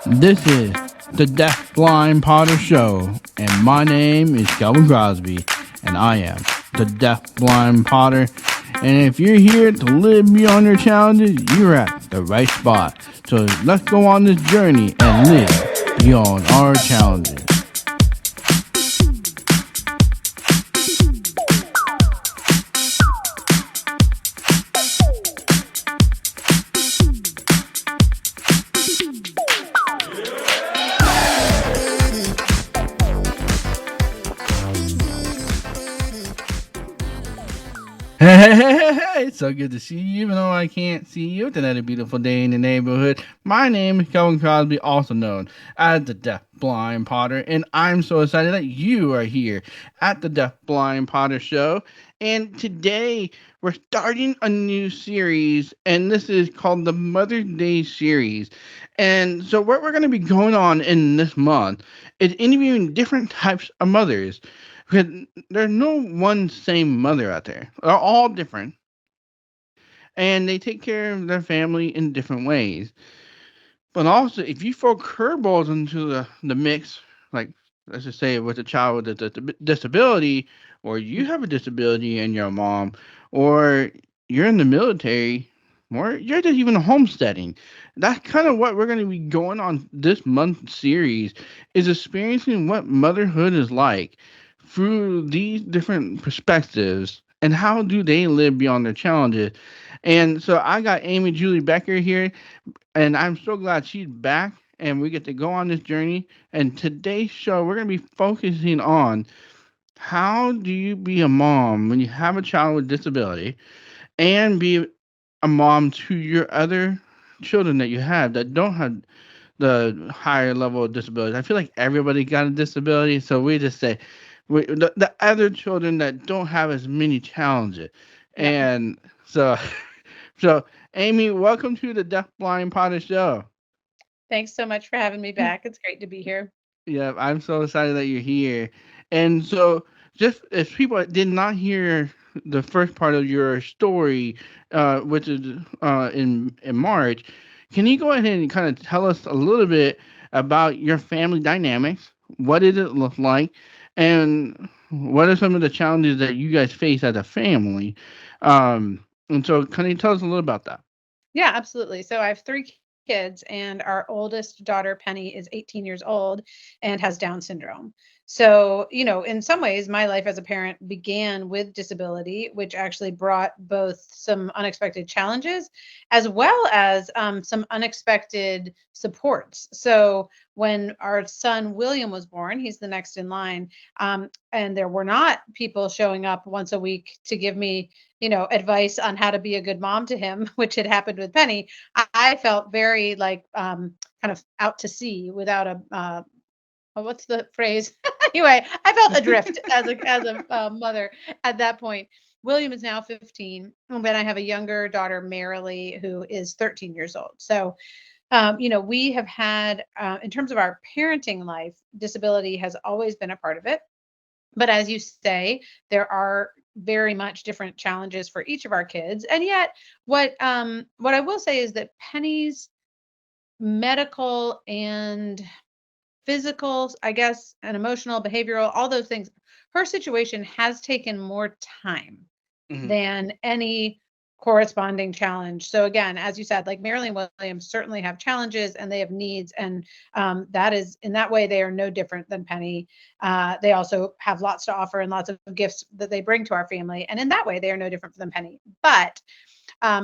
This is the Deaf Blind Potter Show, and my name is Kelvin Crosby, and I am the Deaf Blind Potter. And if you're here to live beyond your challenges, you're at the right spot. So let's go on this journey and live beyond our challenges. Hey, it's so good to see you, even though I can't see you. It's another beautiful day in the neighborhood. My name is Kelvin Crosby, also known as the Deaf Blind Potter, and I'm so excited that you are here at the Deaf Blind Potter Show. And today we're starting a new series, and this is called the Mother's Day series. And so, what we're going to be going on in this month is interviewing different types of mothers, because there's no one same mother out there. They're all different, and they take care of their family in different ways. But also, if you throw curveballs into the mix, like let's just say with a child with a disability, or you have a disability and you're a mom, or you're in the military, or you're just even homesteading. That's kind of what we're going to be going on this month series, is experiencing what motherhood is like through these different perspectives and how do they live beyond their challenges. And so I got Amy Julie Becker here, and I'm so glad she's back and we get to go on this journey. And today's show, we're going to be focusing on how do you be a mom when you have a child with disability and be a mom to your other children that you have that don't have the higher level of disabilities. I feel like everybody got a disability, so we just say the other children that don't have as many challenges. Yep. And so, so Amy, welcome to the Deaf Blind Potter Show. Thanks so much for having me back. It's great to be here. Yeah, I'm so excited that you're here. And so, just if people did not hear the first part of your story, which is in March, can you go ahead and kind of tell us a little bit about your family dynamics? What did it look like, and what are some of the challenges that you guys face as a family? And so, can you tell us a little about that? Yeah, absolutely. So I have three kids, and our oldest daughter, Penny, is 18 years old and has Down syndrome. So, in some ways, my life as a parent began with disability, which actually brought both some unexpected challenges as well as some unexpected supports. So, when our son William was born, he's the next in line, and there were not people showing up once a week to give me advice on how to be a good mom to him, which had happened with Penny. I felt very like kind of out to sea without a what's the phrase? Anyway, I felt adrift as a mother at that point. William is now 15, and then I have a younger daughter, Marilee, who is 13 years old. So, we have had, in terms of our parenting life, disability has always been a part of it. But as you say, there are very much different challenges for each of our kids. And yet, what I will say is that Penny's medical and physical, I guess, and emotional, behavioral, all those things, her situation has taken more time Hmm. than any corresponding challenge. So again, as you said, like Marilyn Williams certainly have challenges and they have needs, and that is in that way they are no different than Penny. They also have lots to offer and lots of gifts that they bring to our family, and in that way they are no different than Penny. But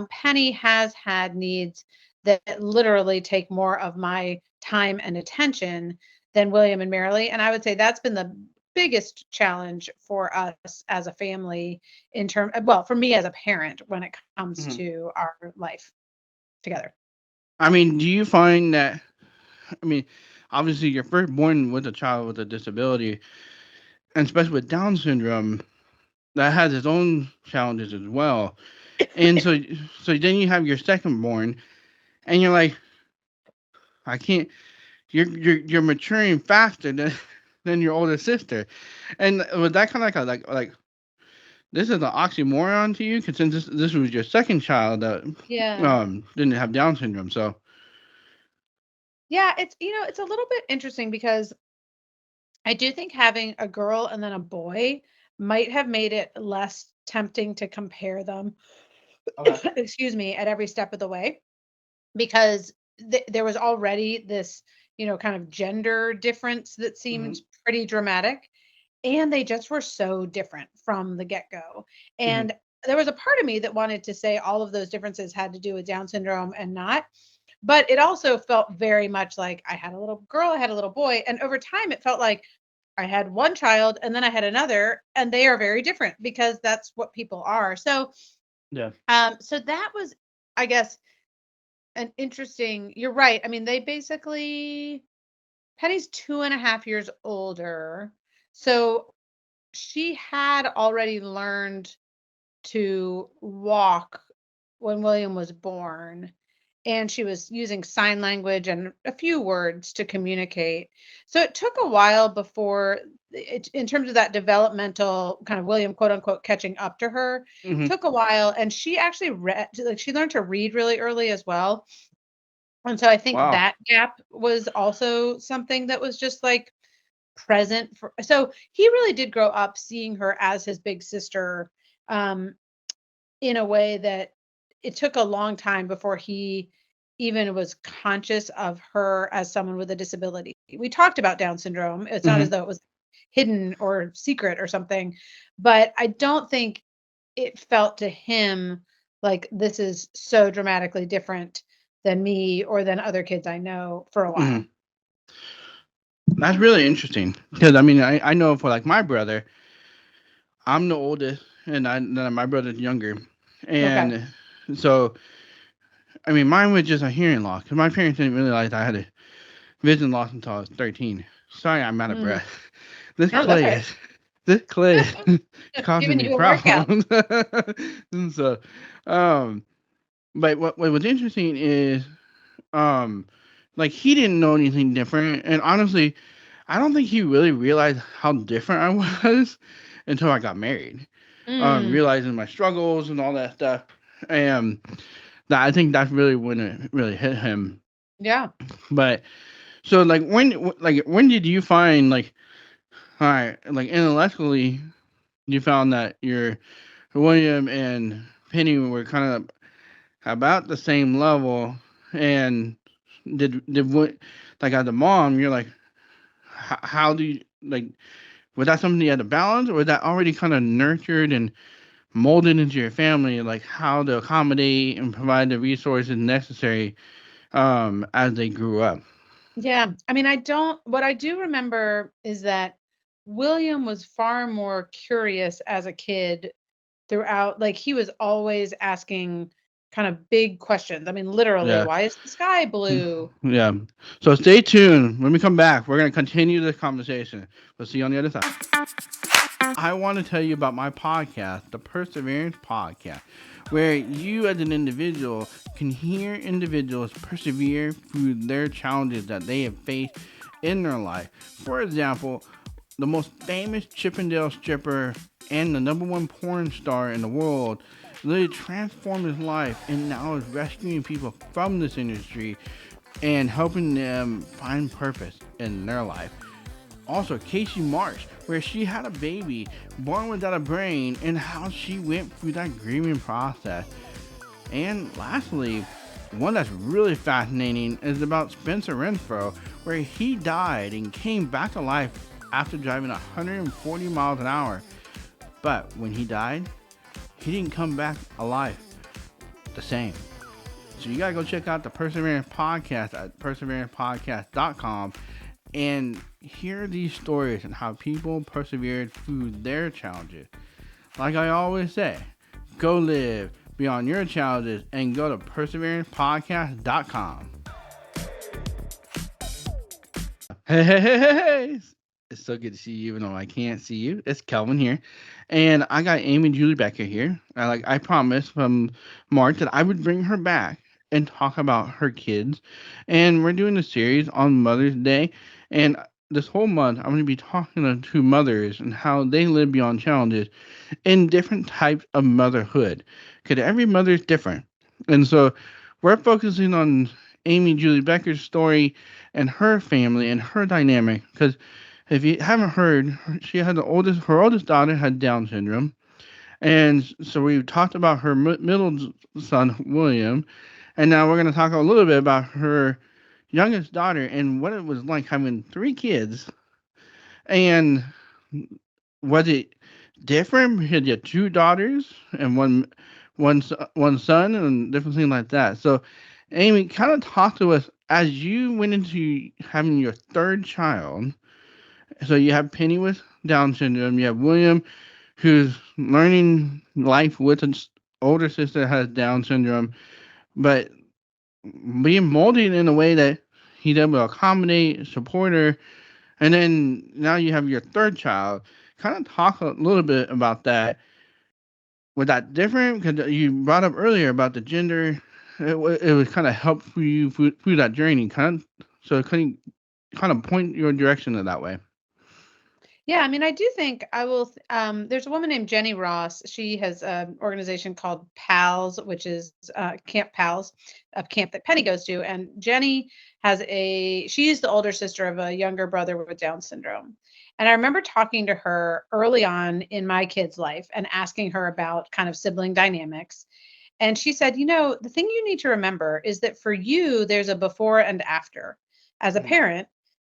Penny has had needs that literally take more of my time and attention than William and Marilee, and I would say that's been the biggest challenge for us as a family in term well for me as a parent when it comes Hmm. to our life together. I mean, do you find that? I mean, obviously, you're first born with a child with a disability, and especially with Down syndrome, that has its own challenges as well. And so then you have your second born, and you're like, I can't. You're maturing faster than than your older sister, and was that kind of like this is an oxymoron to you? Because since this was your second child that Yeah. didn't have Down syndrome, so Yeah, it's a little bit interesting because I do think having a girl and then a boy might have made it less tempting to compare them, Okay. excuse me, at every step of the way because there was already this, kind of gender difference that seemed Hmm. pretty dramatic. And they just were so different from the get-go. Hmm. And there was a part of me that wanted to say all of those differences had to do with Down syndrome and not. But it also felt very much like I had a little girl, I had a little boy. And over time, it felt like I had one child and then I had another, and they are very different because that's what people are. Yeah. So that was, I guess, an interesting. You're right. I mean, they basically Penny's 2.5 years older. So she had already learned to walk when William was born, and she was using sign language and a few words to communicate. So it took a while before in terms of that developmental kind of William quote unquote catching up to her, Hmm. took a while, and she actually read, like she learned to read really early as well. And so I think Wow. that gap was also something that was just like present for, so he really did grow up seeing her as his big sister, um, in a way that it took a long time before he even was conscious of her as someone with a disability. We talked about Down syndrome. It's not as Hmm. though it was hidden or secret or something, but I don't think it felt to him like this is so dramatically different than me or than other kids I know for a Hmm. while. That's really interesting because I mean I know for like my brother, I'm the oldest, and then my brother's younger, Okay. and so I mean mine was just a hearing loss because my parents didn't realize I had a vision loss until I was 13. Sorry, I'm out of Mm. breath. This Oh, that's clay right. is this clay is causing Giving me you a workout. problems. And so, um, but what was interesting is, um, like he didn't know anything different, and honestly, I don't think he really realized how different I was until I got married. Mm. Realizing my struggles and all that stuff, and that I think that's really when it really hit him. Yeah. But so like when did you find like all right like intellectually you found that your William and Penny were kind of about the same level, and did what like as a mom you're like how do you like was that something you had to balance or was that already kind of nurtured and molded into your family like how to accommodate and provide the resources necessary as they grew up? Yeah. I mean, what I do remember is that William was far more curious as a kid throughout. Like, he was always asking kind of big questions. I mean, literally, Yeah. why is the sky blue? Yeah. So stay tuned. When we come back, we're going to continue this conversation. We'll see you on the other side. I want to tell you about my podcast, the Perseverance Podcast, where you as an individual can hear individuals persevere through their challenges that they have faced in their life. For example, the most famous Chippendale stripper and the number one porn star in the world literally transformed his life and now is rescuing people from this industry and helping them find purpose in their life. Also, Casey Marsh, where she had a baby born without a brain and how she went through that grieving process. And lastly, one that's really fascinating is about Spencer Renfro, where he died and came back to life after driving 140 miles an hour. But when he died, he didn't come back alive the same. So you gotta go check out the Perseverance Podcast at perseverancepodcast.com and hear these stories and how people persevered through their challenges. Like I always say, go live beyond your challenges and go to perseverancepodcast.com. Hey, it's so good to see you, even though I can't see you. It's Kelvin here, and I got Amy Julie Becker here. I promised from March that I would bring her back and talk about her kids, and we're doing a series on Mother's Day, and this whole month I'm going to be talking to mothers and how they live beyond challenges in different types of motherhood, because every mother is different, and so we're focusing on Amy Julie Becker's story and her family and her dynamic. Because if you haven't heard, she had her oldest daughter had Down syndrome, and so we talked about her middle son William, and now we're going to talk a little bit about her youngest daughter and what it was like having three kids. And was it different? Had you two daughters and one son and different things like that. So, Amy, kind of talk to us as you went into having your third child. So you have Penny with Down syndrome. You have William, who's learning life with an older sister that has Down syndrome, but being molded in a way that he's able to accommodate, support her, and then now you have your third child. Kind of talk a little bit about that. Was that different? Because you brought up earlier about the gender. It was kind of help for you through that journey. So kind of point your direction in that way. Yeah, I mean, I do think I will. There's a woman named Jenny Ross. She has an organization called PALS, which is Camp PALS, a camp that Penny goes to. And Jenny she's the older sister of a younger brother with Down syndrome. And I remember talking to her early on in my kid's life and asking her about kind of sibling dynamics. And she said, the thing you need to remember is that for you, there's a before and after. As a Mm-hmm. parent,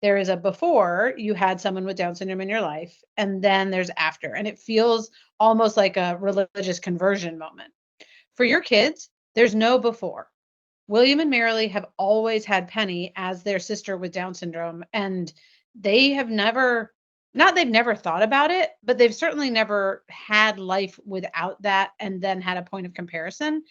there is a before you had someone with Down syndrome in your life, and then there's after. And it feels almost like a religious conversion moment. For your kids, there's no before. William and Marilee have always had Penny as their sister with Down syndrome, and they have never, not they've never thought about it, but they've certainly never had life without that and then had a point of comparison.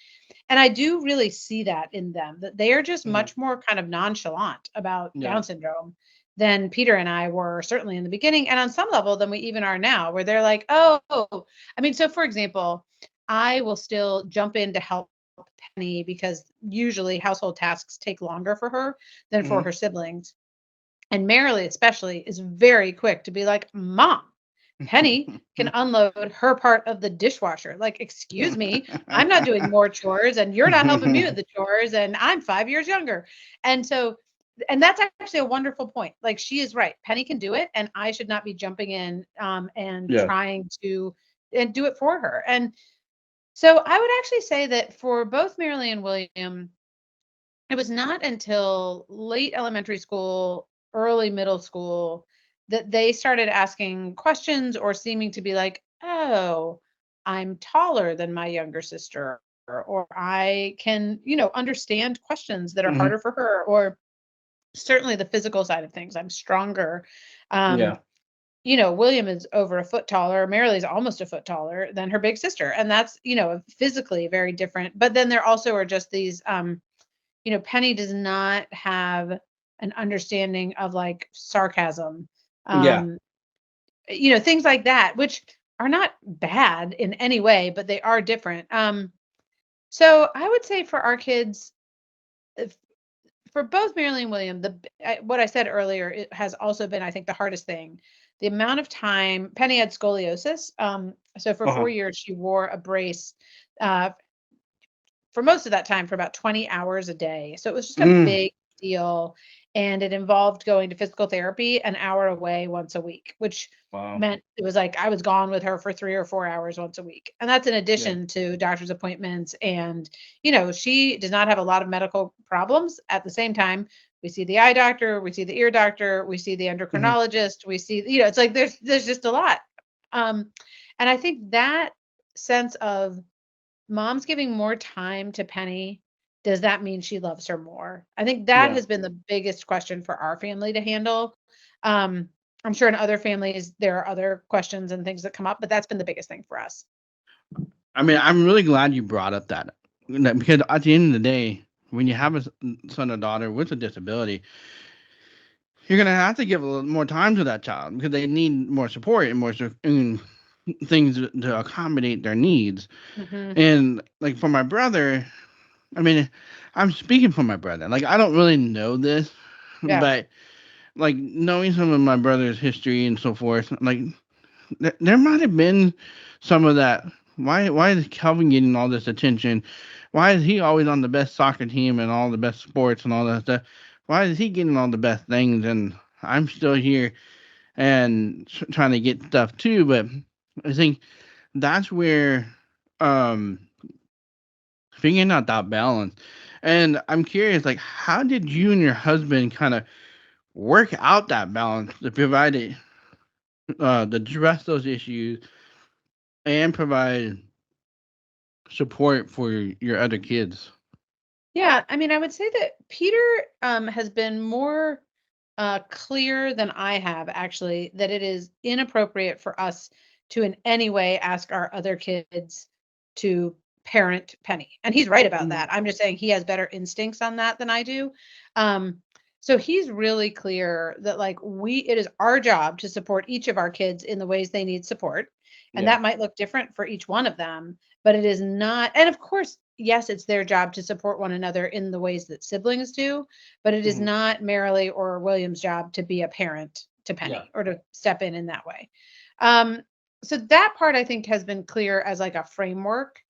And I do really see that in them, that they are just Mm-hmm. much more kind of nonchalant about Yeah. Down syndrome than Peter and I were certainly in the beginning, and on some level than we even are now, where they're like, oh, I mean, so for example, I will still jump in to help Penny because usually household tasks take longer for her than for Mm-hmm. her siblings. And Marilee, especially, is very quick to be like, Mom, Penny can unload her part of the dishwasher. Like, excuse me, I'm not doing more chores and you're not helping me with the chores, and I'm 5 years younger. And so, and that's actually a wonderful point. Like, she is right. Penny can do it, and I should not be jumping in and Yeah. trying to and do it for her. And so I would actually say that for both Marilee and William, it was not until late elementary school, early middle school that they started asking questions or seeming to be like, "Oh, I'm taller than my younger sister," or "I can, understand questions that are Mm-hmm. harder for her," or certainly the physical side of things. I'm stronger. Um, Yeah. William is over a foot taller. Marilee's almost a foot taller than her big sister, and that's physically very different. But then there also are just these Penny does not have an understanding of like sarcasm, Yeah. um, things like that, which are not bad in any way, but they are different. So I would say for our kids, if, for both Marilyn and William, what I said earlier, it has also been, I think, the hardest thing. The amount of time Penny had scoliosis. So for Uh huh. 4 years, she wore a brace uh, for most of that time for about 20 hours a day. So it was just a Mm. big deal. And it involved going to physical therapy an hour away once a week, which Wow. meant it was like I was gone with her for 3 or 4 hours once a week. And that's in Yeah. addition to doctor's appointments. And, she does not have a lot of medical problems. At the same time, we see the eye doctor, we see the ear doctor, we see the Mm-hmm. endocrinologist, we see, it's like there's just a lot. Um, and I think that sense of mom's giving more time to Penny, does that mean she loves her more? I think that Yeah. has been the biggest question for our family to handle. Um, I'm sure in other families there are other questions and things that come up, but that's been the biggest thing for us. I mean, I'm really glad you brought up because at the end of the day, when you have a son or daughter with a disability, you're gonna have to give a little more time to that child because they need more support and and things to accommodate their needs. Hmm. And like for my brother, I mean, I'm speaking for my brother. Like I don't really know this, Yeah. but like knowing some of my brother's history and so forth, like there might have been some of that. Why is Calvin getting all this attention? Why is he always on the best soccer team and all the best sports and all that stuff? Why is he getting all the best things and I'm still here and trying to get stuff too? But I think that's where um figuring out that balance. And I'm curious, like, how did you and your husband kind of work out that balance to provide it, to address those issues and provide support for your other kids? Yeah, I mean, I would say that Peter has been more clear than I have actually that it is inappropriate for us to in any way ask our other kids to parent Penny. And he's right about Mhm. that. I'm just saying he has better instincts on that than I do. Um, so he's really clear that like it is our job to support each of our kids in the ways they need support. And Yeah. that might look different for each one of them, but it is not, and of course, yes, it's their job to support one another in the ways that siblings do, but it is Mhm. not Marilee or William's job to be a parent to Yeah. Penny or to step in that way. Um, so that part I think has been clear as like a framework.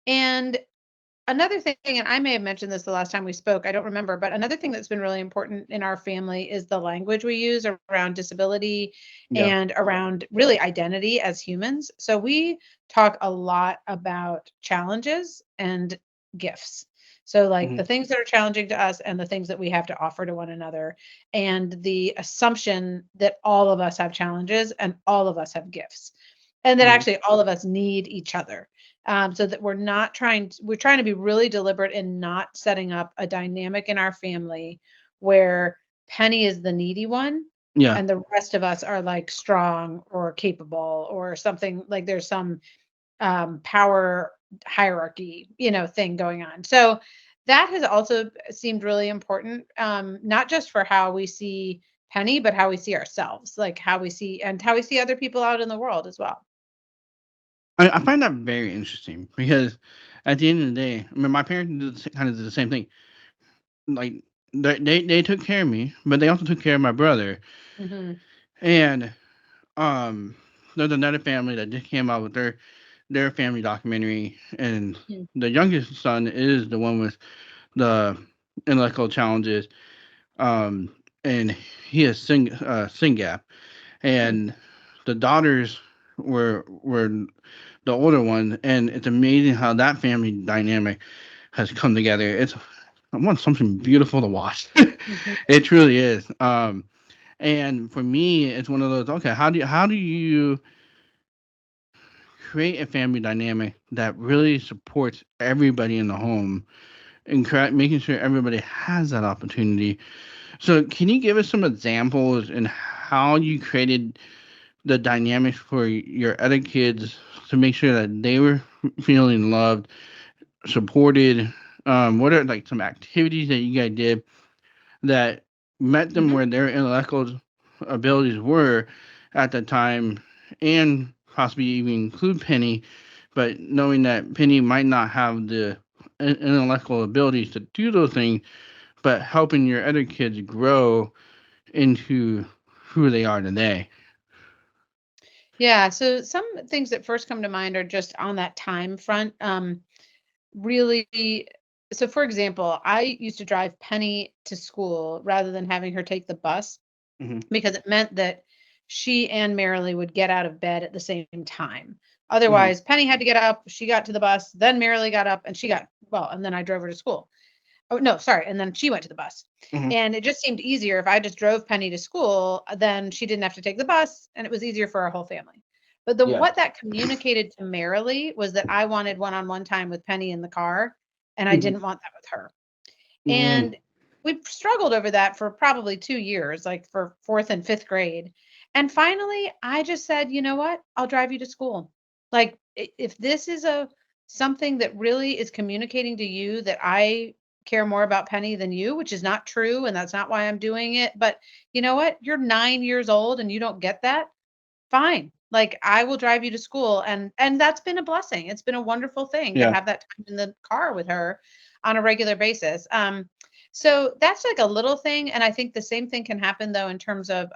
And another thing, and I may have mentioned this the last time we spoke, I don't remember, but another thing that's been really important in our family is the language we use around disability Yeah. and around really identity as humans. So we talk a lot about challenges and gifts. So, like Mhm. the things that are challenging to us and the things that we have to offer to one another, and the assumption that all of us have challenges and all of us have gifts, and that Mhm. actually all of us need each other, so that we're trying to be really deliberate in not setting up a dynamic in our family where Penny is the needy one Yeah. and the rest of us are like strong or capable or something, like there's some power hierarchy, thing going on. So that has also seemed really important, not just for how we see Penny, but how we see ourselves, like how we see other people out in the world as well. I find that very interesting because at the end of the day, I mean, my parents did kind of did the same thing. Like they took care of me, but they also took care of my brother. Hmm. And um, there's another family that just came out with their family documentary, and the youngest son is the one with the intellectual challenges. Um, and he has sing gap, and the daughters were the older one, and it's amazing how that family dynamic has come together. It's I want something beautiful to watch. Hmm. It truly is. And for me, it's one of those. Okay, how do you create a family dynamic that really supports everybody in the home and making sure everybody has that opportunity? So, can you give us some examples in how you created the dynamics for your other kids to make sure that they were feeling loved, supported? What are like some activities that you guys did that met them Hmm. where their intellectual abilities were at the time, and possibly even include Penny, but knowing that Penny might not have the intellectual abilities to do those things, but helping your other kids grow into who they are today. Yeah, so some things that first come to mind are just on that time front. Really, so for example, I used to drive Penny to school rather than having her take the bus Hmm. because it meant that she and Marilee would get out of bed at the same time. Hmm. Otherwise, Penny had to get up, she got to the bus, then Marilee got up and and then I drove her to school. Oh, no, sorry, and then she went to the bus. Hmm. And it just seemed easier if I just drove Penny to school, then she didn't have to take the bus, and it was easier for our whole family. But Yeah. what that communicated to Marilee was that I wanted one-on-one time with Penny in the car, and I Hmm. didn't want that with her. Hmm. And we struggled over that for probably 2 years, like for 4th and 5th grade. And finally, I just said, "You know what? I'll drive you to school." Like if this is a something that really is communicating to you that I care more about Penny than you, which is not true and that's not why I'm doing it, but you know what? You're 9 years old and you don't get that. Fine. Like I will drive you to school, and that's been a blessing. It's been a wonderful thing to Yeah. have that time in the car with her on a regular basis. So that's like a little thing, and I think the same thing can happen though in terms of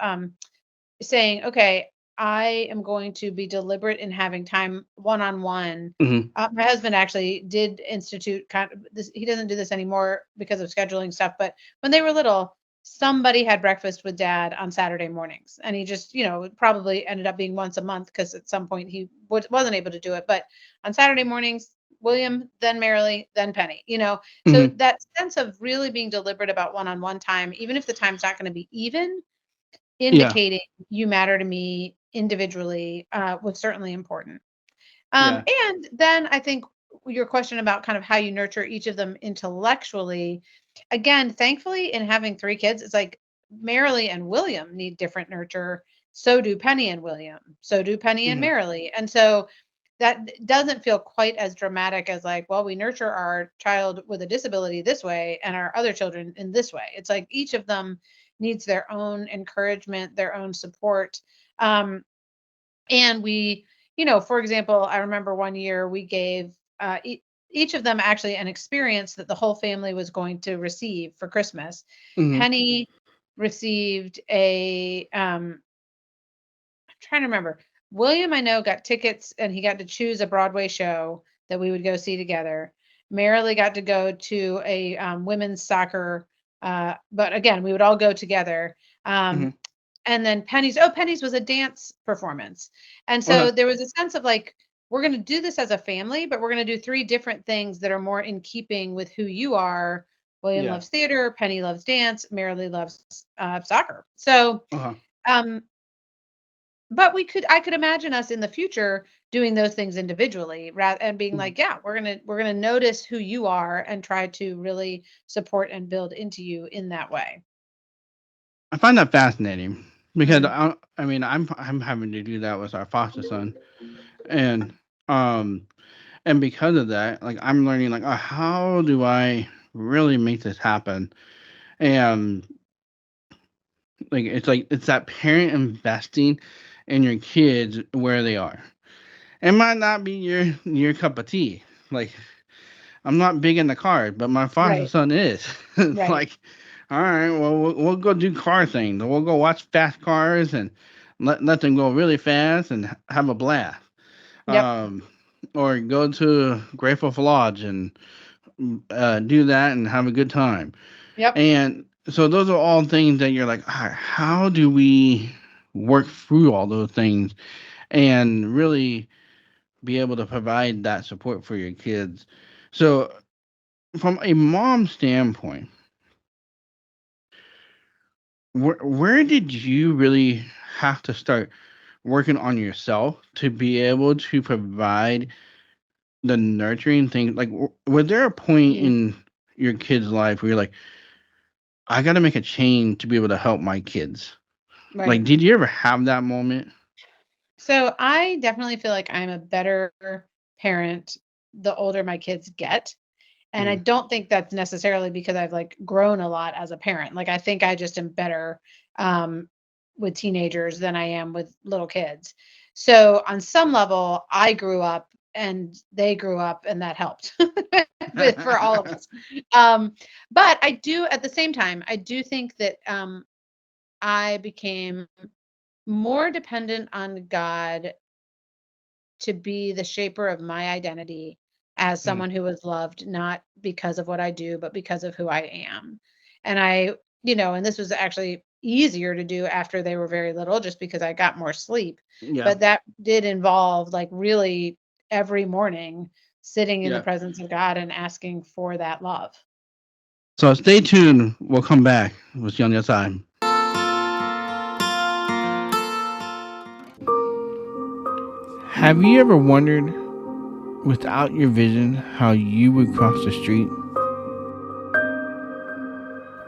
saying, okay, I am going to be deliberate in having time one-on-one. Hmm. My husband actually did institute kind of this. He doesn't do this anymore because of scheduling stuff, but when they were little, somebody had breakfast with dad on Saturday mornings. And he just, it probably ended up being once a month because at some point he wasn't able to do it. But on Saturday mornings, William, then Marilee, then Penny. So Hmm. that sense of really being deliberate about one-on-one time, even if the time's not going to be even, Yeah. indicating you matter to me individually, was certainly important. Yeah. And then I think your question about kind of how you nurture each of them intellectually, again, thankfully, in having three kids, it's like Marilee and William need different nurture. So do Penny and William. So do Penny and Hmm. Marilee. And so that doesn't feel quite as dramatic as like, well, we nurture our child with a disability this way and our other children in this way. It's like each of them needs their own encouragement, their own support. Um, and for example, I remember one year we gave each of them actually an experience that the whole family was going to receive for Christmas. Hmm. Penny received I'm trying to remember. William, I know, got tickets and he got to choose a Broadway show that we would go see together. Marilee got to go to a women's soccer, but again, we would all go together. Hmm. Um, and then Penny's was a dance performance. And Okay. so there was a sense of like, we're going to do this as a family, but we're going to do three different things that are more in keeping with who you are. William Yeah. loves theater, Penny loves dance, Marilee loves soccer. So, Uh-huh. um, but I could imagine us in the future doing those things individually rather and being Mhm. like, yeah, we're gonna notice who you are and try to really support and build into you in that way. I find that fascinating because Mm. I mean I'm having to do that with our foster son, and um and because of that, like I'm learning like, how do I really make this happen? And like it's that parent investing in your kids where they are. It might not be your cup of tea. Like I'm not big in the cars, but my foster Right, son is. It's right. like, all right, well, we'll go do car things. We'll go watch fast cars and let them go really fast and have a blast. Yep, Um, or go to Grateful for Lodge and do that and have a good time. yep. And so those are all things that you're like, all right, how do we work through all those things and really be able to provide that support for your kids? So from a mom standpoint, where did you really have to start working on yourself to be able to provide the nurturing thing? Like, was there a point Mhm. in your kid's life where you're like, I got to make a change to be able to help my kids? Like, Right. did you ever have that moment? So I definitely feel like I'm a better parent the older my kids get. And I Mm, don't think that's necessarily because I've like grown a lot as a parent. Like I think I just am better um, with teenagers than I am with little kids. So on some level, I grew up and they grew up, and that helped for all of us. Um, but I do, at the same time, I do think that I became more dependent on God to be the shaper of my identity as mm, someone who is loved, not because of what I do, but because of who I am. And and this was actually easier to do after they were very little, just because I got more sleep. yeah, But that did involve like really every morning sitting in the yeah. presence of God and asking for that love. So stay tuned. We'll come back. We'll see you on the other side. Have you ever wondered, without your vision, how you would cross the street?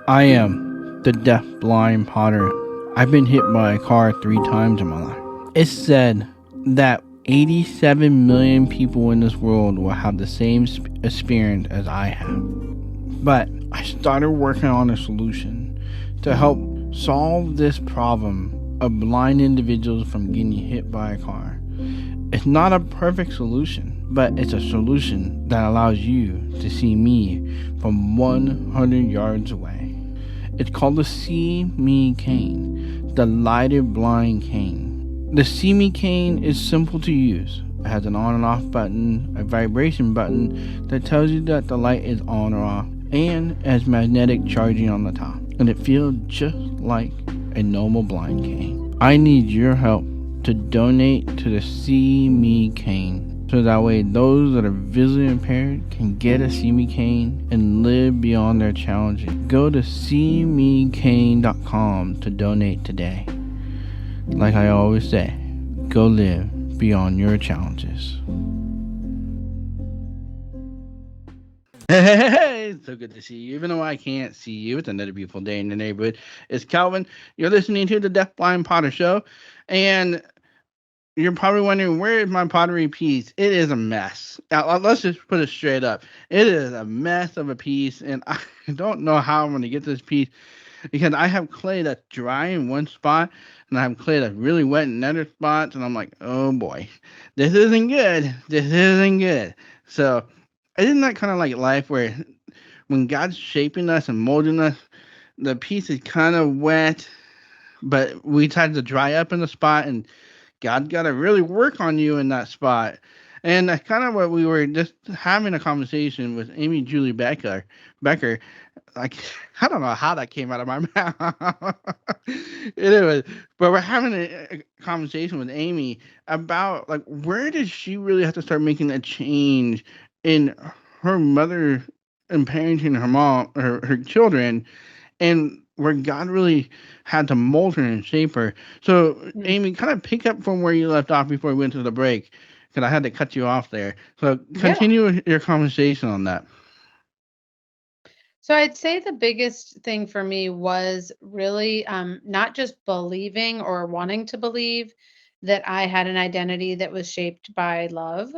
I am the deaf blind Potter. I've been hit by a car 3 times in my life. It's said that 87 million people in this world will have the same experience as I have. But I started working on a solution to help solve this problem of blind individuals from getting hit by a car. It's not a perfect solution, but it's a solution that allows you to see me from 100 yards away. It's called the See Me cane, the lighted blind cane. The See Me cane is simple to use. It has an on and off button, a vibration button that tells you that the light is on or off, and it has magnetic charging on the top. And it feels just like a normal blind cane. I need your help to donate to the See Me cane. So that way those that are visually impaired can get a See Me cane and live beyond their challenges. Go to seemecane.com to donate today. Like I always say, go live beyond your challenges. Hey, it's so good to see you. Even though I can't see you, it's another beautiful day in the neighborhood. It's Calvin. You're listening to the Deaf Blind Potter Show. And you're probably wondering, where is my pottery piece? It is a mess. Now, let's just put it straight up. It is a mess of a piece. And I don't know how I'm going to get this piece because I have clay that's dry in one spot and I have clay that's really wet in other spots, and I'm like, oh boy, this isn't good. This isn't good. So, isn't that kind of like life where when God's shaping us and molding us, the piece is kind of wet, but we tend to dry up in the spot, and God got to really work on you in that spot. And that's kind of what we were just having a conversation with Amy Julie Becker, like, I don't know how that came out of my mouth. Anyway, but we're having a conversation with Amy about like where did she really have to start making a change in her mother and parenting her mom, her children, and where God really had to mold her and shape her. So, Mm. Amy, kind of pick up from where you left off before we went to the break, because I had to cut you off there. So, Yeah. continue your conversation on that. So I'd say the biggest thing for me was really not just believing or wanting to believe that I had an identity that was shaped by love,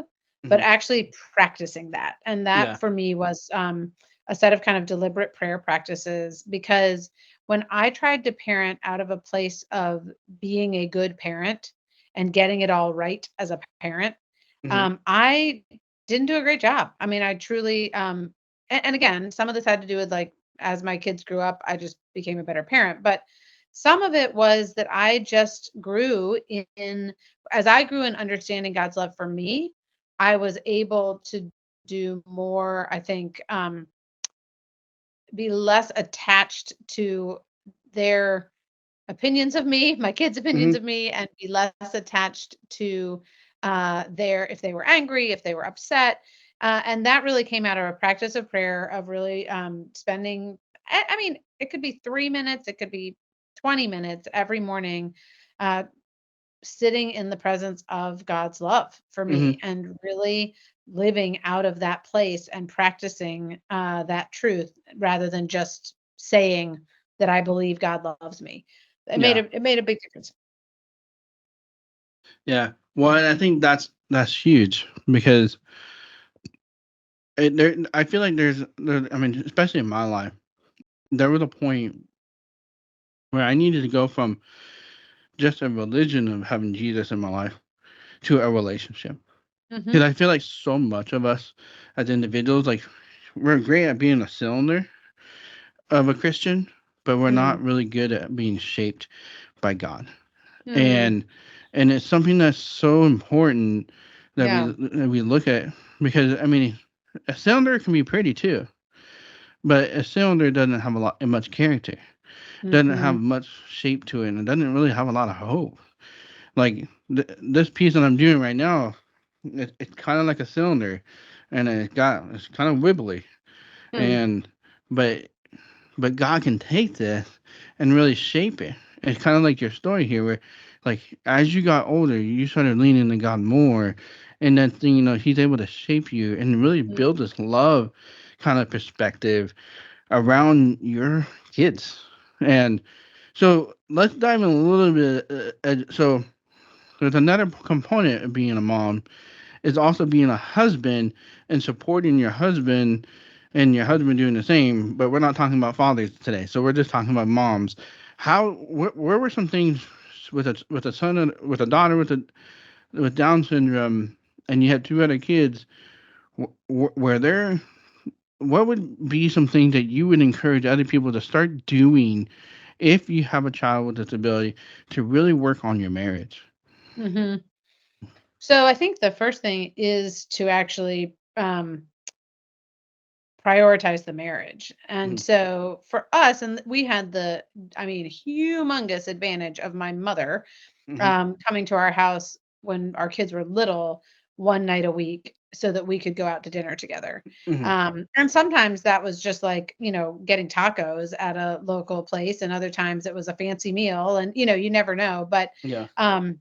but Hmm. actually practicing that. And that Yeah. for me was a set of kind of deliberate prayer practices because when I tried to parent out of a place of being a good parent and getting it all right as a parent, Hmm. I didn't do a great job. I mean, I truly and again, some of this had to do with like as my kids grew up, I just became a better parent. But some of it was that I just grew in as I grew in understanding God's love for me, I was able to do more, I think, be less attached to their opinions of me, my kids' opinions Hmm. of me, and be less attached to their if they were angry, if they were upset. And that really came out of a practice of prayer, of really spending, I mean, it could be 3 minutes, it could be 20 minutes every morning, uh, sitting in the presence of God's love for Hmm. me and really living out of that place and practicing that truth rather than just saying that I believe God loves me. Yeah. It made a big difference. Yeah. Well, and I think that's huge because I feel like I mean, especially in my life, there was a point where I needed to go from just a religion of having Jesus in my life to a relationship. Mhm. Because I feel like so much of us as individuals, like, we're great at being a cylinder of a Christian, but we're not Mm. really good at being shaped by God. Mm. And it's something that's so important Yeah. that we look at, because I mean, a cylinder can be pretty too, but a cylinder doesn't have a lot much character, doesn't have Mhm. much shape to it, and it doesn't really have a lot of hope. Like this piece that I'm doing right now, it's kind of like a cylinder, and it's kind of wibbly, Mm. and but God can take this and really shape it. It's kind of like your story here, where like as you got older, you started leaning to God more, and then thing He's able to shape you and really Mm. build this love kind of perspective around your kids. And so let's dive in a little bit. So there's another component of being a mom is also being a husband and supporting your husband and your husband doing the same. But we're not talking about fathers today, so we're just talking about moms. Where were some things with a son with a daughter with Down syndrome, and you had two other kids? Where there, what would be some things that you would encourage other people to start doing if you have a child with disability to really work on your marriage? Mhm. So I think the first thing is to actually prioritize the marriage. And Mhm, so for us, and we had the, I mean, humongous advantage of my mother mhm, coming to our house when our kids were little one night a week so that we could go out to dinner together. mhm. And sometimes that was just like, getting tacos at a local place. And other times it was a fancy meal. And, you never know. But Yeah. um,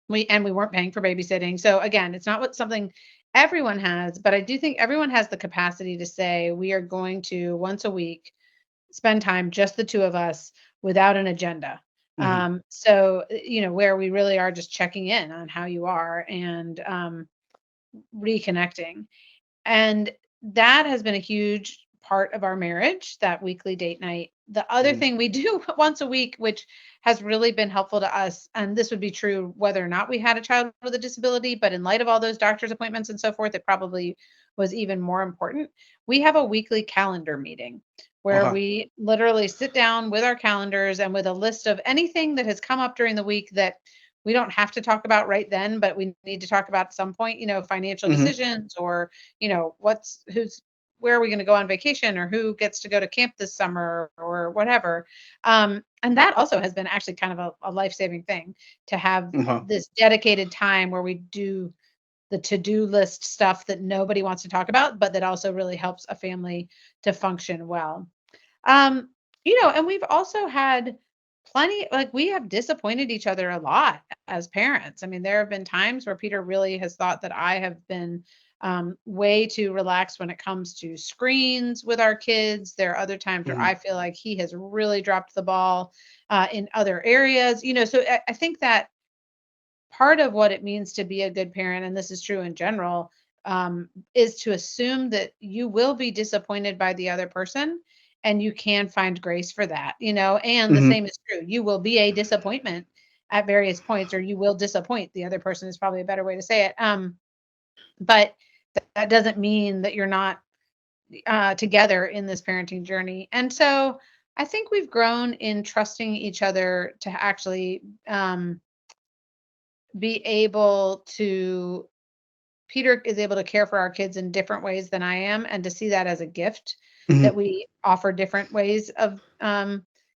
we weren't paying for babysitting. So again, it's not what something everyone has, but I do think everyone has the capacity to say we are going to once a week spend time just the two of us without an agenda. Mhm, So where we really are just checking in on how you are and reconnecting. And that has been a huge part of our marriage, that weekly date night. The other mhm, thing we do once a week, which has really been helpful to us, and this would be true whether or not we had a child with a disability, but in light of all those doctor's appointments and so forth, it probably was even more important. We have a weekly calendar meeting where okay. we literally sit down with our calendars and with a list of anything that has come up during the week that we don't have to talk about right then, but we need to talk about at some point, financial Mhm, decisions or, where are we going to go on vacation or who gets to go to camp this summer or whatever. And that also has been actually kind of a life-saving thing to have uh-huh, this dedicated time where we do the to-do list stuff that nobody wants to talk about, but that also really helps a family to function well. Um, and we've also had plenty, like, we have disappointed each other a lot as parents. I mean, there have been times where Peter really has thought that I have been way too relaxed when it comes to screens with our kids. There are other times where mhm, I feel like he has really dropped the ball in other areas. So I think that part of what it means to be a good parent, and this is true in general, is to assume that you will be disappointed by the other person and you can find grace for that, and the mhm, same is true. You will be a disappointment at various points, or you will disappoint the other person, is probably a better way to say it. But that doesn't mean that you're not together in this parenting journey. And so I think we've grown in trusting each other to actually be able to Peter is able to care for our kids in different ways than I am, and to see that as a gift that mhm, we offer different ways of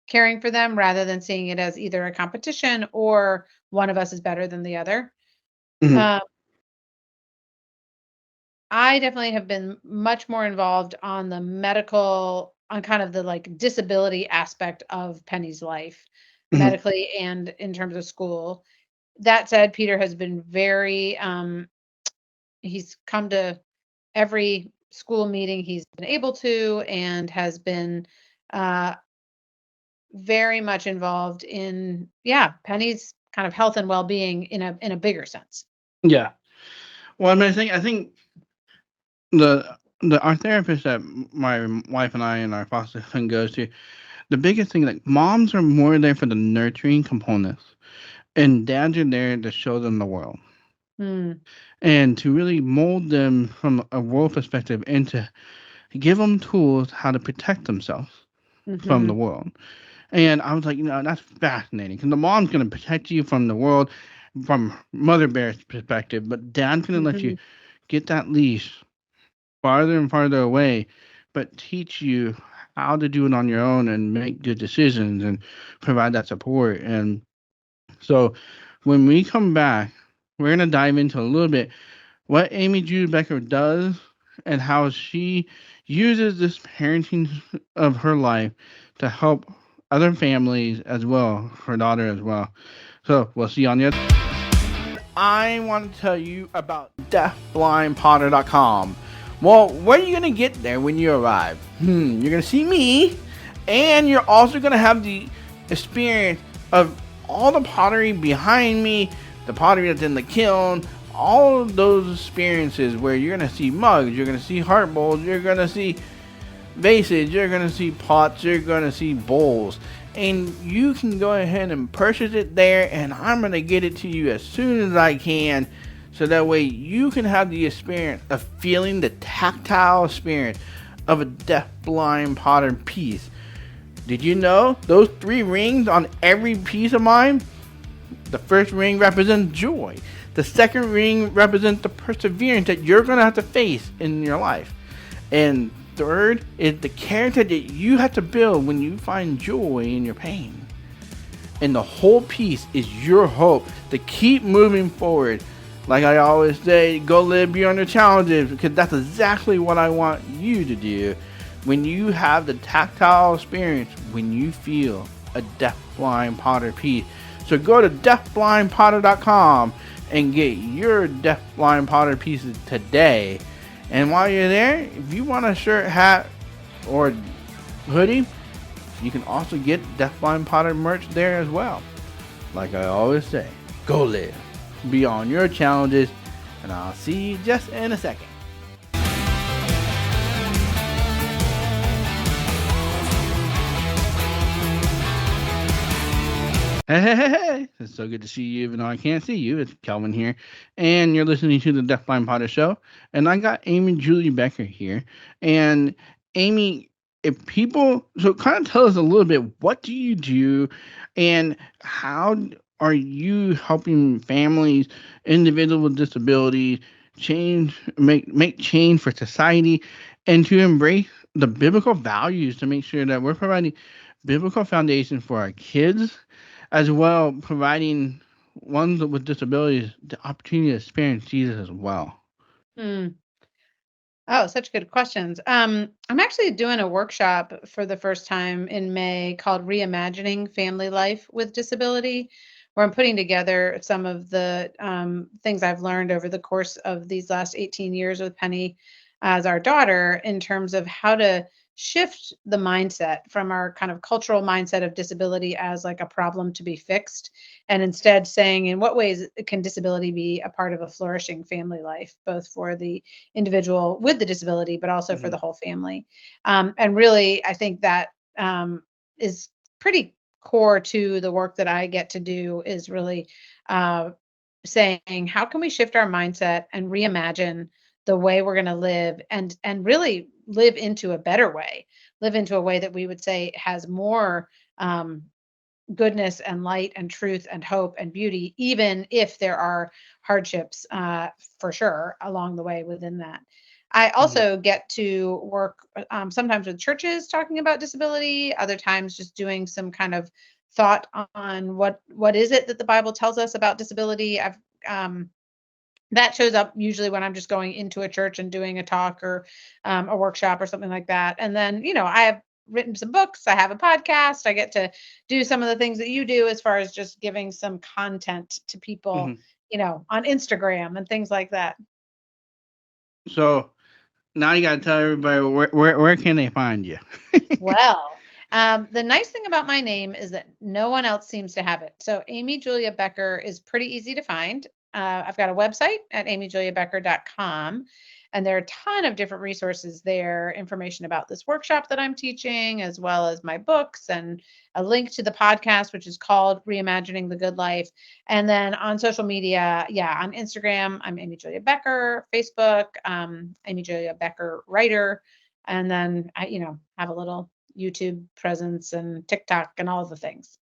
caring for them rather than seeing it as either a competition or one of us is better than the other. mhm, Uh, I definitely have been much more involved on the medical, on kind of the like disability aspect of Penny's life, mhm, medically and in terms of school. That said, Peter has been very, he's come to every school meeting he's been able to and has been uh, very much involved in, yeah, Penny's kind of health and well-being in a bigger sense. yeah. Well, I think the our therapist that my wife and I and our foster son goes to, the biggest thing, like, moms are more there for the nurturing components, and dads are there to show them the world Mm, and to really mold them from a world perspective and to give them tools how to protect themselves from the hmm world. And I was like, that's fascinating because the mom's gonna protect you from the world from mother bear's perspective, but dad's gonna let you hmm get that leash farther and farther away, but teach you how to do it on your own and make good decisions and provide that support. And so when we come back, we're going to dive into a little bit what Amy Jude Becker does and how she uses this parenting of her life to help other families as well, her daughter as well. So we'll see you on the other. I want to tell you about deafblindpotter.com. Well, what are you going to get there when you arrive? You're going to see me, and you're also going to have the experience of all the pottery behind me, the pottery that's in the kiln, all of those experiences where you're going to see mugs, you're going to see heart bowls, you're going to see vases, you're going to see pots, you're going to see bowls. And you can go ahead and purchase it there, and I'm going to get it to you as soon as I can. So that way you can have the experience of feeling the tactile experience of a deaf-blind potter piece. Did you know those 3 rings on every piece of mine? The first ring represents joy. The second ring represents the perseverance that you're going to have to face in your life. And third is the character that you have to build when you find joy in your pain. And the whole piece is your hope to keep moving forward. Like I always say, go live beyond your challenges, because that's exactly what I want you to do when you have the tactile experience, when you feel a deafblind Potter piece. So go to deafblindpotter.com and get your deafblind Potter pieces today. And while you're there, if you want a shirt, hat, or hoodie, you can also get Deafblind Potter merch there as well. Like I always say, go live beyond your challenges, and I'll see you just in a second. Hey, it's so good to see you, even though I can't see you. It's Kelvin here, and you're listening to the Deafblind Potter Show. And I got Amy Julie Becker here. And Amy, if people, so kind of tell us a little bit, what do you do, and how are you helping families, individuals with disabilities, make change for society, and to embrace the biblical values to make sure that we're providing biblical foundation for our kids, as well providing ones with disabilities the opportunity to experience Jesus as well. Hmm. Oh, such good questions. I'm actually doing a workshop for the first time in May called Reimagining Family Life with Disability, where I'm putting together some of the things I've learned over the course of these last 18 years with Penny as our daughter in terms of how to shift the mindset from our kind of cultural mindset of disability as like a problem to be fixed, and instead saying in what ways can disability be a part of a flourishing family life, both for the individual with the disability, but also for the Mhm. whole family. And really, I think that is pretty core to the work that I get to do is really uh, saying, how can we shift our mindset and reimagine the way we're going to live and really live into a better way, live into a way that we would say has more um, goodness and light and truth and hope and beauty, even if there are hardships for sure along the way within that. I Mhm. also get to work sometimes with churches talking about disability, other times just doing some kind of thought on what is it that the Bible tells us about disability. I've that shows up usually when I'm just going into a church and doing a talk or a workshop or something like that. And then, I have written some books, I have a podcast, I get to do some of the things that you do as far as just giving some content to people, Mhm. on Instagram and things like that. So now you got to tell everybody where can they find you? Well, the nice thing about my name is that no one else seems to have it. So Amy Julia Becker is pretty easy to find. I've got a website at amyjuliabecker.com, and there are a ton of different resources there, information about this workshop that I'm teaching, as well as my books and a link to the podcast, which is called Reimagining the Good Life. And then on social media, yeah, on Instagram, I'm Amy Julia Becker, Facebook, Amy Julia Becker Writer. And then I have a little YouTube presence and TikTok and all of the things.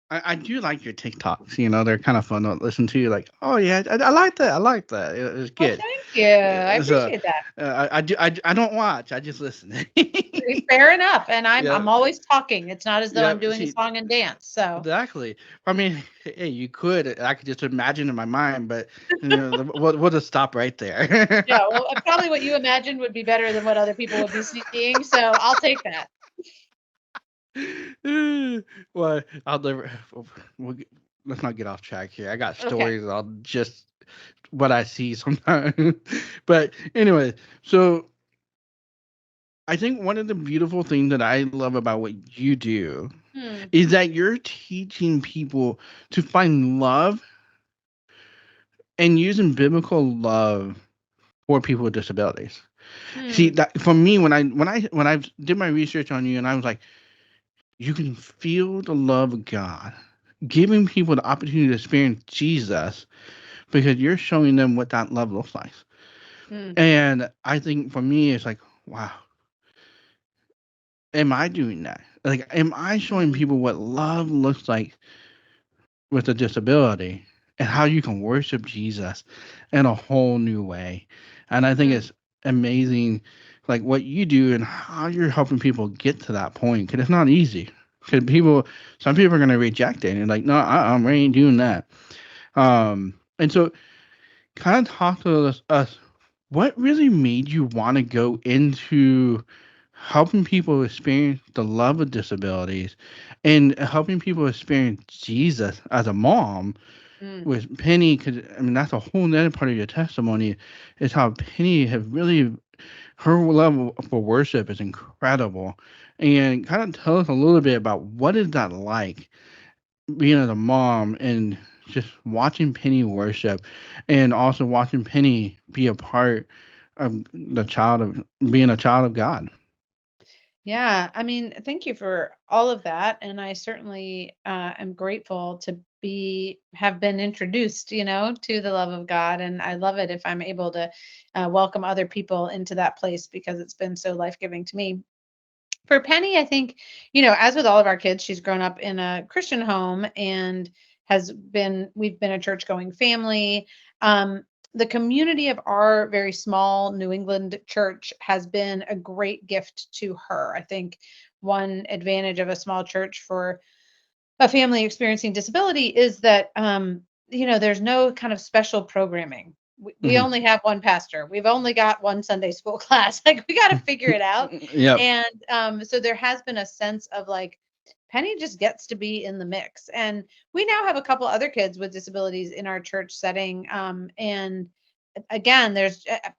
I do like your TikToks. They're kind of fun to listen to. Like, oh yeah, I like that. I like that. It's Well, good. thank you. I So appreciate that. I don't watch. I just listen. Fair enough. And I'm Yeah. I'm always talking. It's not as though Yeah. I'm doing a See, song and dance. So exactly. I mean, hey, you could. I could just imagine in my mind, but we'll just stop right there. yeah, well, probably what you imagined would be better than what other people would be seeing. So I'll take that. Well, I'll never. We'll, get- let's not get off track here. I got Okay. stories. I'll just what I see sometimes. But anyway, so I think one of the beautiful things that I love about what you do Hmm. is that you're teaching people to find love and using biblical love for people with disabilities. See Hmm. that for me when I did my research on you, and I was like, you can feel the love of God, giving people the opportunity to experience Jesus because you're showing them what that love looks like. Hmm. And I think for me, it's like, wow, am I doing that? Like, am I showing Hmm. people what love looks like with a disability and how you can worship Jesus in a whole new way. And I think Mm, it's amazing, like what you do and how you're helping people get to that point. Because it's not easy. Because some people are going to reject it and like, no, I ain't doing that. And so kind of talk to us what really made you want to go into helping people experience the love of disabilities and helping people experience Jesus as a mom mm. with Penny, because I mean that's a whole other part of your testimony, is how Penny has really, her level for worship is incredible, and kind of tell us a little bit about what is that like being as a mom and just watching Penny worship, and also watching Penny be a part of the child of being a child of God. Yeah, I mean, thank you for all of that, and I certainly am grateful to be have been introduced, to the love of God, and I love it if I'm able to welcome other people into that place because it's been so life giving to me. For Penny, I think, as with all of our kids, she's grown up in a Christian home and we've been a church going family. Um, the community of our very small New England church has been a great gift to her. I think one advantage of a small church for a family experiencing disability is that there's no kind of special programming. We Hmm. only have one pastor. We've only got one Sunday school class. Like we got to figure it out. Yep. And so there has been a sense of like Penny just gets to be in the mix. And we now have a couple other kids with disabilities in our church setting. And again,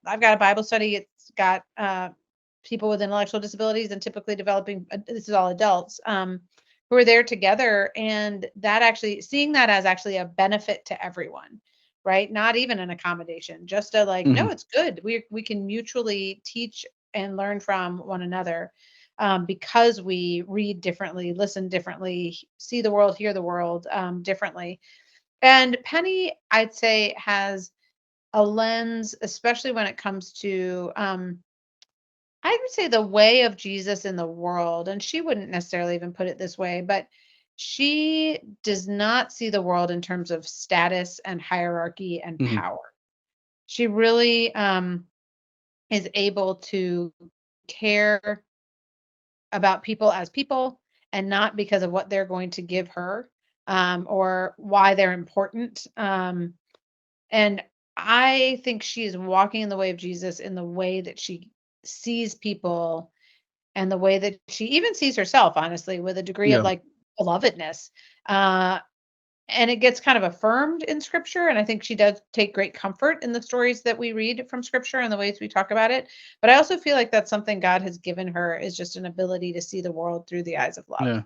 I've got a Bible study. It's got people with intellectual disabilities and typically developing. This is all adults. Who are there together, and that actually seeing that as actually a benefit to everyone, right? Not even an accommodation, just a like, no, Hmm. it's good. We can mutually teach and learn from one another, because we read differently, listen differently, see the world, hear the world, differently. And Penny, I'd say, has a lens, especially when it comes to I would say the way of Jesus in the world, and she wouldn't necessarily even put it this way, but she does not see the world in terms of status and hierarchy and Hmm. power. She really is able to care about people as people and not because of what they're going to give her, or why they're important. And I think she is walking in the way of Jesus in the way that she sees people and the way that she even sees herself, honestly, with a degree of Yeah. like belovedness. Uh, and it gets kind of affirmed in scripture. And I think she does take great comfort in the stories that we read from scripture and the ways we talk about it. But I also feel like that's something God has given her is just an ability to see the world through the eyes of love. Yeah.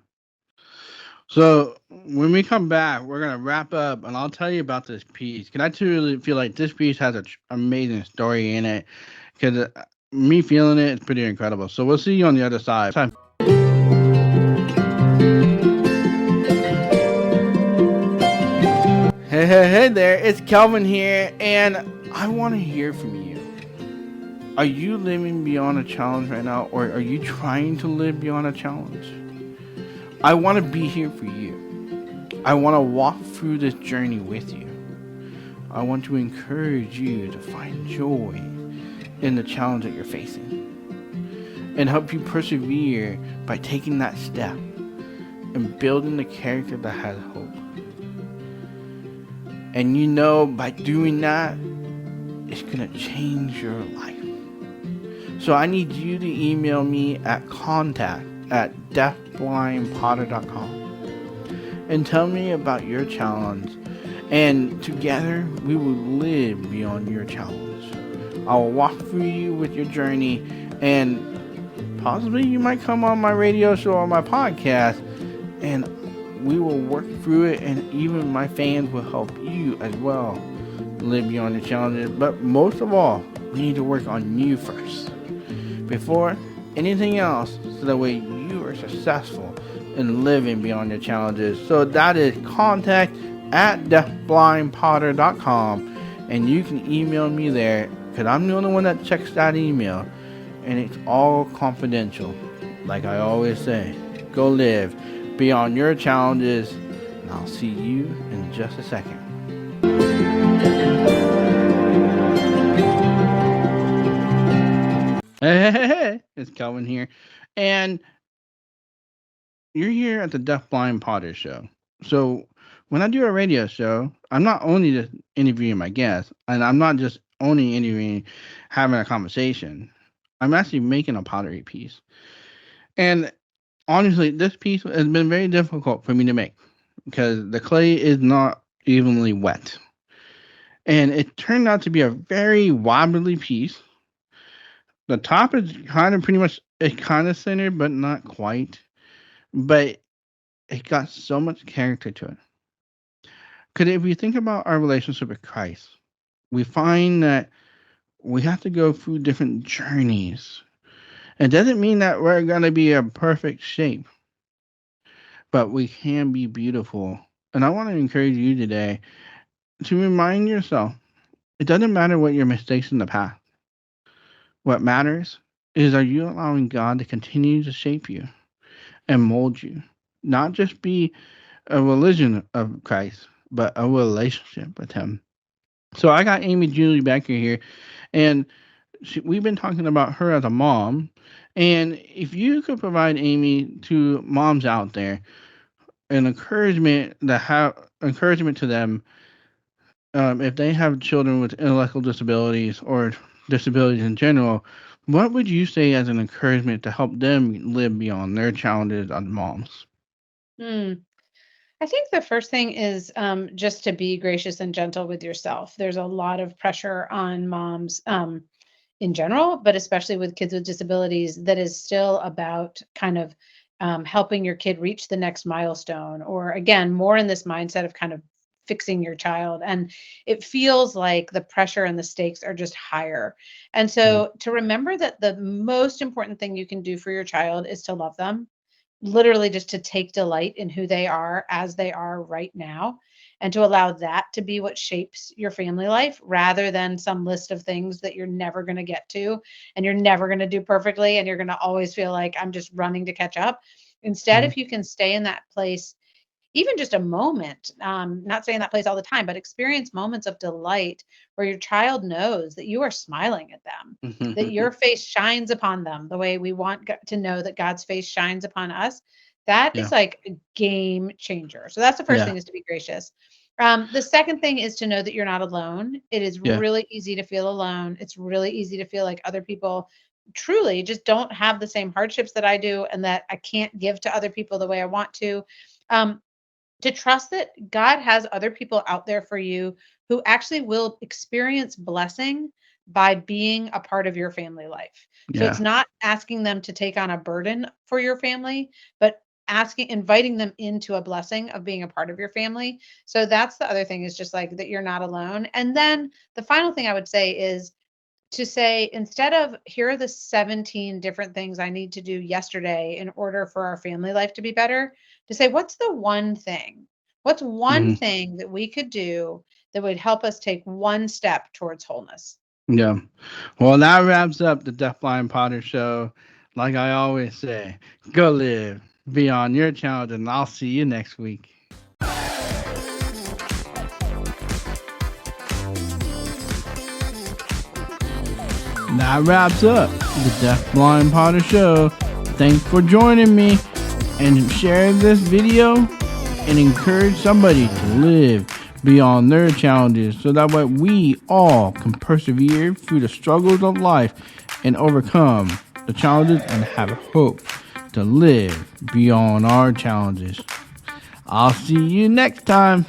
So when we come back, we're gonna wrap up, and I'll tell you about this piece. Cause I truly feel like this piece has an amazing story in it. Cause me feeling it is pretty incredible. So we'll see you on the other side. Hey there, it's Kelvin here, and I want to hear from you. Are you living beyond a challenge right now, or are you trying to live beyond a challenge? I want to be here for you. I want to walk through this journey with you. I want to encourage you to find joy in the challenge that you're facing and help you persevere by taking that step and building the character that has hope. And by doing that, it's going to change your life. So I need you to email me at contact@deafblindpotter.com and tell me about your challenge. And together, we will live beyond your challenge. I will walk through you with your journey, and possibly you might come on my radio show or my podcast, and we will work through it, and even my fans will help you as well live beyond your challenges. But most of all, we need to work on you first before anything else, so that way you are successful in living beyond your challenges. So that is contact@deafblindpotter.com, and you can email me there because I'm the only one that checks that email, and it's all confidential. Like I always say, go live beyond your challenges, I'll see you in just a second. Hey, it's Kelvin here. And you're here at the Deaf Blind Potter Show. So when I do a radio show, I'm not only just interviewing my guests, and I'm not just only interviewing, having a conversation. I'm actually making a pottery piece. And honestly, this piece has been very difficult for me to make because the clay is not evenly wet. And it turned out to be a very wobbly piece. The top is kind of pretty much, it's kind of centered, but not quite. But it got so much character to it. Because if we think about our relationship with Christ, we find that we have to go through different journeys. It doesn't mean that we're going to be a perfect shape, but we can be beautiful. And I want to encourage you today to remind yourself it doesn't matter what your mistakes in the past. What matters is, are you allowing God to continue to shape you and mold you? Not just be a religion of Christ, but a relationship with Him. So I got Amy Julie Becker here, and we've been talking about her as a mom. And if you could provide, Amy, to moms out there an encouragement to them, if they have children with intellectual disabilities or disabilities in general, what would you say as an encouragement to help them live beyond their challenges as moms? Hmm. I think the first thing is just to be gracious and gentle with yourself. There's a lot of pressure on moms in general, but especially with kids with disabilities, that is still about kind of helping your kid reach the next milestone, or again, more in this mindset of kind of fixing your child. And it feels like the pressure and the stakes are just higher. And Mm, so to remember that the most important thing you can do for your child is to love them, literally just to take delight in who they are as they are right now, and to allow that to be what shapes your family life rather than some list of things that you're never going to get to and you're never going to do perfectly and you're going to always feel like I'm just running to catch up. Instead, mm, if you can stay in that place even just a moment, not saying that place all the time, but experience moments of delight where your child knows that you are smiling at them, that your face shines upon them the way we want to know that God's face shines upon us. That is yeah, like a game changer. So that's the first yeah, thing, is to be gracious. The second thing is to know that you're not alone. It is yeah, really easy to feel alone. It's really easy to feel like other people truly just don't have the same hardships that I do and that I can't give to other people the way I want to. Um, to trust that God has other people out there for you who actually will experience blessing by being a part of your family life. So it's yeah, not asking them to take on a burden for your family, but inviting them into a blessing of being a part of your family. So that's the other thing, is just like that you're not alone. And then the final thing I would say is to say, instead of here are the 17 different things I need to do yesterday in order for our family life to be better, to say, what's the one thing? What's one mhm, thing that we could do that would help us take one step towards wholeness? yeah. Well, that wraps up the Deafblind Potter Show. Like I always say, go live beyond your challenge, and I'll see you next week. That wraps up the Deafblind Potter Show. Thanks for joining me, and share this video and encourage somebody to live beyond their challenges so that way we all can persevere through the struggles of life and overcome the challenges and have hope to live beyond our challenges. I'll see you next time.